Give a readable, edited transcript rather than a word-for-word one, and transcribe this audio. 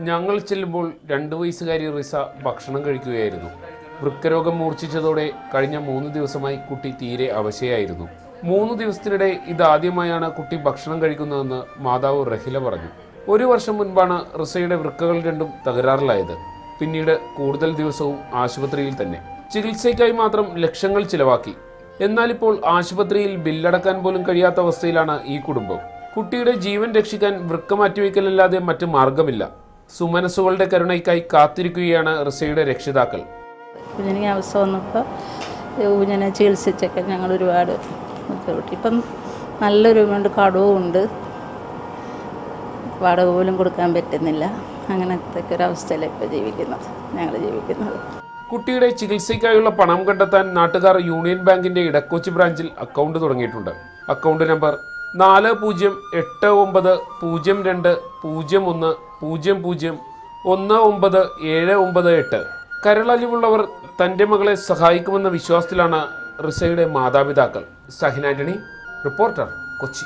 ഞങ്ങൾ ചെല്ലുമ്പോൾ 2 വയസ്സുകാരി റിസ ഭക്ഷണം കഴിക്കുകയായിരുന്നു. വൃക്കരോഗം മൂർച്ഛിച്ചതോടെ കഴിഞ്ഞ 3 ദിവസമായി കുട്ടി തീരെ അവശയായിരുന്നു. 3 ദിവസത്തിനിടെ ഇതാദ്യമായാണ് കുട്ടി ഭക്ഷണം കഴിക്കുന്നതെന്ന് മാതാവ് റഹില പറഞ്ഞു. 1 വർഷം മുൻപാണ് റിസയുടെ വൃക്കകൾ രണ്ടും തകരാറിലായത്. പിന്നീട് കൂടുതൽ ദിവസവും ആശുപത്രിയിൽ തന്നെ. ചികിത്സയ്ക്കായി മാത്രം ലക്ഷങ്ങൾ ചിലവാക്കി. എന്നാലിപ്പോൾ ആശുപത്രിയിൽ ബില്ലടക്കാൻ പോലും കഴിയാത്ത അവസ്ഥയിലാണ് ഈ കുടുംബം. കുട്ടിയുടെ ജീവൻ രക്ഷിക്കാൻ വൃക്ക മാറ്റിവെക്കലല്ലാതെ മറ്റു മാർഗമില്ല. സുമനസ്സുകളുടെ കരുണയ്ക്കായി കാത്തിരിക്കുകയാണ് റിസയുടെ രക്ഷിതാക്കൾ. കുഞ്ഞിനെ അവസ്ഥ വന്നപ്പോൾ കുഞ്ഞിനെ ചികിത്സിച്ചൊക്കെ ഞങ്ങൾ ഒരുപാട് ബുദ്ധിമുട്ടി. ഇപ്പം നല്ലൊരു എമൗണ്ട് കടവും ഉണ്ട്, വാടക പോലും കൊടുക്കാൻ പറ്റുന്നില്ല. അങ്ങനത്തെ ഒരവസ്ഥയിലാണ് ഇപ്പോൾ ഞങ്ങൾ ജീവിക്കുന്നത്. കുട്ടിയുടെ ചികിത്സയ്ക്കായുള്ള പണം കണ്ടെത്താൻ നാട്ടുകാർ യൂണിയൻ ബാങ്കിന്റെ ഇടക്കൊച്ചി ബ്രാഞ്ചിൽ അക്കൗണ്ട് തുടങ്ങിയിട്ടുണ്ട്. Account number 408901001978. കരളലിവുള്ളവർ തൻ്റെ മകളെ സഹായിക്കുമെന്ന വിശ്വാസത്തിലാണ് റിസയുടെ മാതാപിതാക്കൾ. സഹിൻ ആന്റണി, റിപ്പോർട്ടർ, കൊച്ചി.